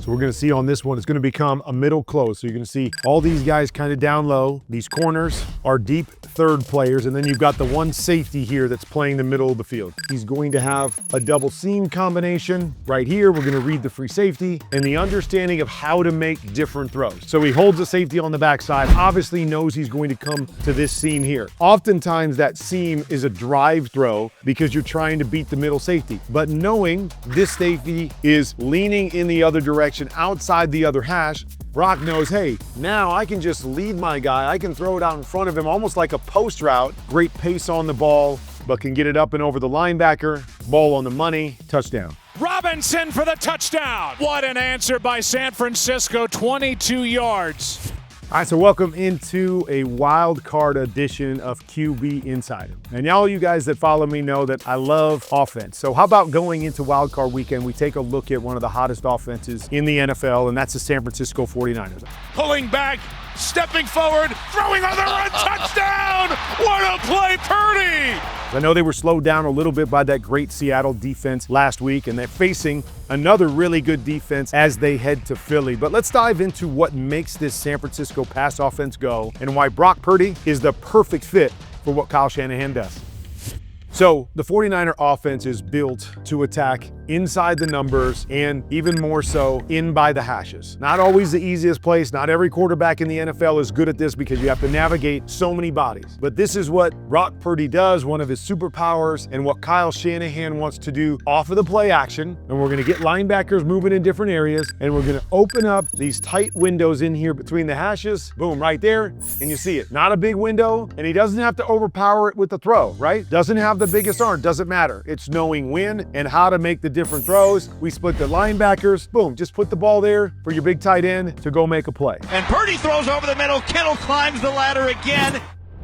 So we're gonna see on this one, it's gonna become a middle close. So you're gonna see all these guys kind of down low. These corners are deep third players, and then you've got the one safety here that's playing the middle of the field. He's going to have a double seam combination right here. We're gonna read the free safety and the understanding of how to make different throws. So he holds the safety on the backside, obviously knows he's going to come to this seam here. Oftentimes that seam is a drive throw because you're trying to beat the middle safety. But knowing this safety is leaning in the other direction outside the other hash, Brock knows, hey, now I can just lead my guy. I can throw it out in front of him, almost like a post route. Great pace on the ball, but can get it up and over the linebacker. Ball on the money, touchdown. Robinson for the touchdown. What an answer by San Francisco, 22 yards. All right, so welcome into a wild card edition of QB Insider. And all you guys that follow me know that I love offense. So how about going into wild card weekend, we take a look at one of the hottest offenses in the NFL, and that's the San Francisco 49ers. Pulling back, stepping forward, throwing on the run, touchdown! What a play, Purdy! I know they were slowed down a little bit by that great Seattle defense last week, and they're facing another really good defense as they head to Philly. But let's dive into what makes this San Francisco pass offense go and why Brock Purdy is the perfect fit for what Kyle Shanahan does. So the 49er offense is built to attack inside the numbers and even more so in by the hashes. Not always the easiest place. Not every quarterback in the NFL is good at this because you have to navigate so many bodies. But this is what Brock Purdy does, one of his superpowers, and what Kyle Shanahan wants to do off of the play action. And we're gonna get linebackers moving in different areas, and we're gonna open up these tight windows in here between the hashes. Boom, right there, and you see it. Not a big window, and he doesn't have to overpower it with the throw, right? Doesn't have the biggest arm, doesn't matter. It's knowing when and how to make the different throws. We split the linebackers. Boom, just put the ball there for your big tight end to go make a play. And Purdy throws over the middle. Kittle climbs the ladder again.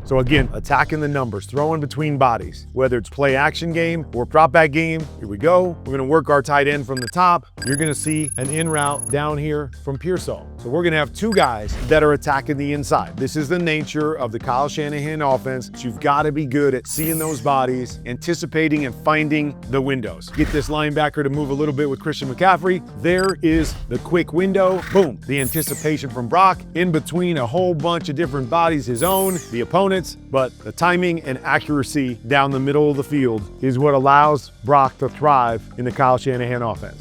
So again, attacking the numbers, throwing between bodies, whether it's play action game or drop back game. Here we go. We're gonna work our tight end from the top. You're gonna see an in route down here from Pearsall. So we're gonna have two guys that are attacking the inside. This is the nature of the Kyle Shanahan offense. You've gotta be good at seeing those bodies, anticipating and finding the windows. Get this linebacker to move a little bit with Christian McCaffrey. There is the quick window. Boom, the anticipation from Brock in between a whole bunch of different bodies, his own, the opponent. But the timing and accuracy down the middle of the field is what allows Brock to thrive in the Kyle Shanahan offense.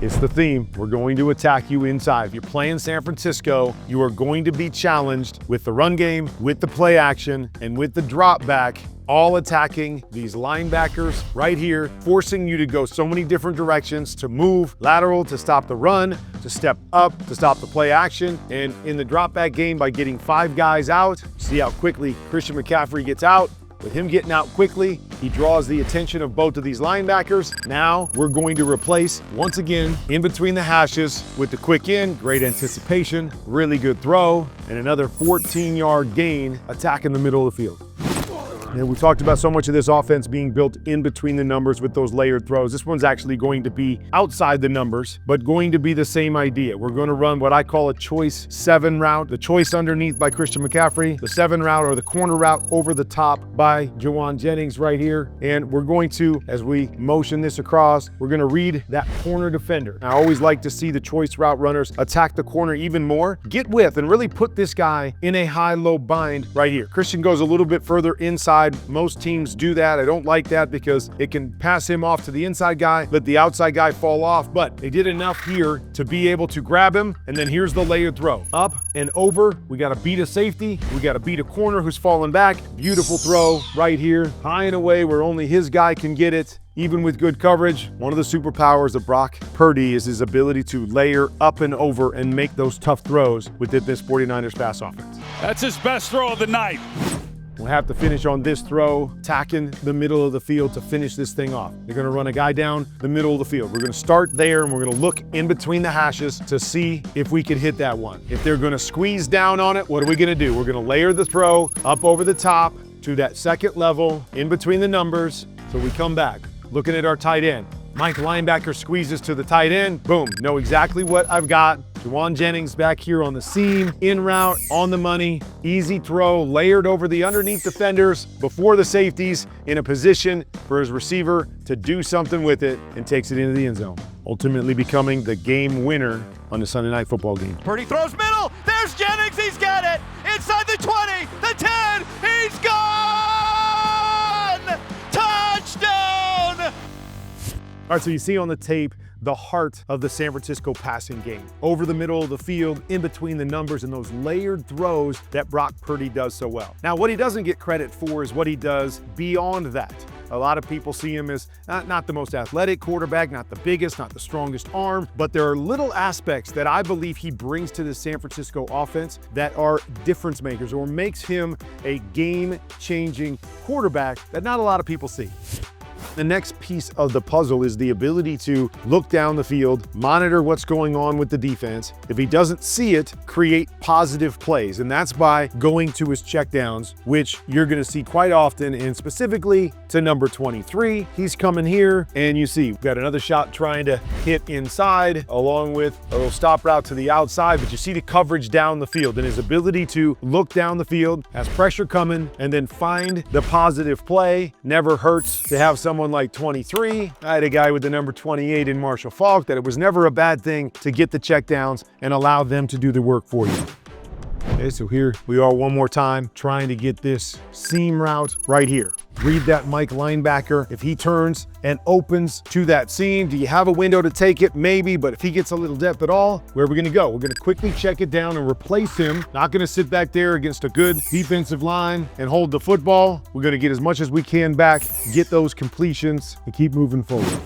It's the theme. We're going to attack you inside. If you're playing San Francisco, you are going to be challenged with the run game, with the play action, and with the drop back, all attacking these linebackers right here, forcing you to go so many different directions, to move lateral, to stop the run, to step up, to stop the play action. And in the drop back game, by getting 5 guys out, see how quickly Christian McCaffrey gets out. With him getting out quickly, he draws the attention of both of these linebackers. Now we're going to replace, once again, in between the hashes with the quick in, great anticipation, really good throw, and another 14-yard gain attacking the middle of the field. And we talked about so much of this offense being built in between the numbers with those layered throws. This one's actually going to be outside the numbers, but going to be the same idea. We're going to run what I call a choice 7 route, the choice underneath by Christian McCaffrey, the 7 route or the corner route over the top by Juwan Jennings right here. And we're going to, as we motion this across, we're going to read that corner defender. I always like to see the choice route runners attack the corner even more, get with and really put this guy in a high-low bind right here. Christian goes a little bit further inside. Most teams do that. I don't like that because it can pass him off to the inside guy, let the outside guy fall off, but they did enough here to be able to grab him. And then here's the layered throw. Up and over. We got to beat a safety. We got to beat a corner who's falling back. Beautiful throw right here. High and away where only his guy can get it. Even with good coverage, one of the superpowers of Brock Purdy is his ability to layer up and over and make those tough throws with this 49ers pass offense. That's his best throw of the night. We'll have to finish on this throw, attacking the middle of the field to finish this thing off. They're gonna run a guy down the middle of the field. We're gonna start there and we're gonna look in between the hashes to see if we could hit that one. If they're gonna squeeze down on it, what are we gonna do? We're gonna layer the throw up over the top to that second level in between the numbers. So we come back, looking at our tight end. Mike linebacker squeezes to the tight end. Boom, know exactly what I've got. Juwan Jennings back here on the seam, in route, on the money, easy throw, layered over the underneath defenders before the safeties in a position for his receiver to do something with it and takes it into the end zone. ultimately becoming the game winner on the Sunday Night Football game. Purdy throws middle. There's Jennings. He's got it. Inside the 20, the 10. He's gone. Touchdown. All right, so you see on the tape the heart of the San Francisco passing game. Over the middle of the field, in between the numbers, and those layered throws that Brock Purdy does so well. Now, what he doesn't get credit for is what he does beyond that. A lot of people see him as not the most athletic quarterback, not the biggest, not the strongest arm, but there are little aspects that I believe he brings to the San Francisco offense that are difference makers or makes him a game-changing quarterback that not a lot of people see. The next piece of the puzzle is the ability to look down the field, monitor what's going on with the defense. If he doesn't see it, create positive plays. And that's by going to his checkdowns, which you're going to see quite often, and specifically to number 23. He's coming here, and you see, we've got another shot trying to hit inside, along with a little stop route to the outside, but you see the coverage down the field and his ability to look down the field, has pressure coming, and then find the positive play. Never hurts to have someone like 23. I had a guy with the number 28 in Marshall Faulk that it was never a bad thing to get the checkdowns and allow them to do the work for you. Okay, so here we are one more time trying to get this seam route right here. Read that Mike linebacker. If he turns and opens to that seam, do you have a window to take it? Maybe, but if he gets a little depth at all, where are we gonna go? We're gonna quickly check it down and replace him. Not gonna sit back there against a good defensive line and hold the football. We're gonna get as much as we can back, get those completions, and keep moving forward.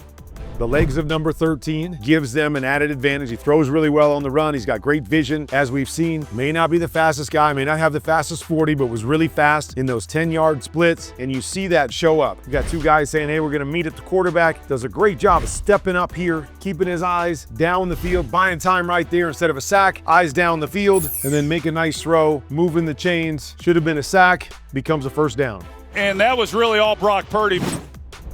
The legs of number 13 gives them an added advantage. He throws really well on the run. He's got great vision, as we've seen. May not be the fastest guy, may not have the fastest 40, but was really fast in those 10-yard splits, and you see that show up. You got two guys saying, hey, we're gonna meet at the quarterback. Does a great job of stepping up here, keeping his eyes down the field, buying time right there instead of a sack, eyes down the field, and then make a nice throw, moving the chains. Should have been a sack, becomes a first down. And that was really all Brock Purdy.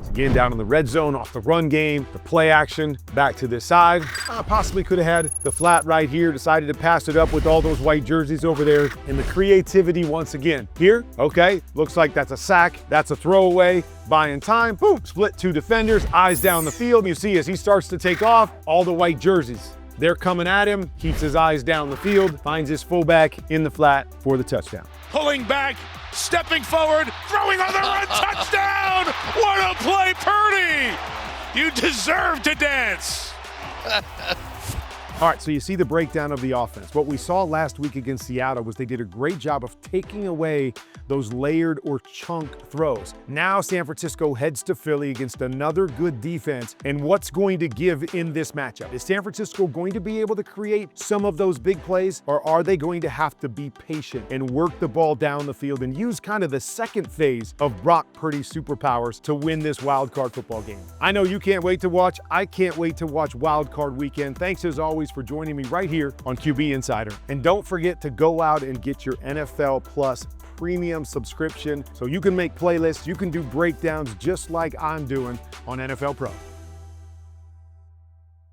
Again, down in the red zone, off the run game, the play action, back to this side. Possibly could have had the flat right here, decided to pass it up with all those white jerseys over there. And the creativity once again. Here, okay, looks like that's a sack, that's a throwaway, buying time, boom, split two defenders, eyes down the field. You see as he starts to take off, all the white jerseys. They're coming at him, keeps his eyes down the field, finds his fullback in the flat for the touchdown. Pulling back, stepping forward, throwing on the run, touchdown! What a play, Purdy! You deserve to dance. All right, so you see the breakdown of the offense. What we saw last week against Seattle was they did a great job of taking away those layered or chunk throws. Now San Francisco heads to Philly against another good defense. And what's going to give in this matchup? Is San Francisco going to be able to create some of those big plays, or are they going to have to be patient and work the ball down the field and use kind of the second phase of Brock Purdy's superpowers to win this wild card football game? I know you can't wait to watch. I can't wait to watch Wild Card Weekend. Thanks as always for joining me right here on QB Insider. And don't forget to go out and get your NFL Plus premium subscription so you can make playlists, you can do breakdowns just like I'm doing on NFL Pro.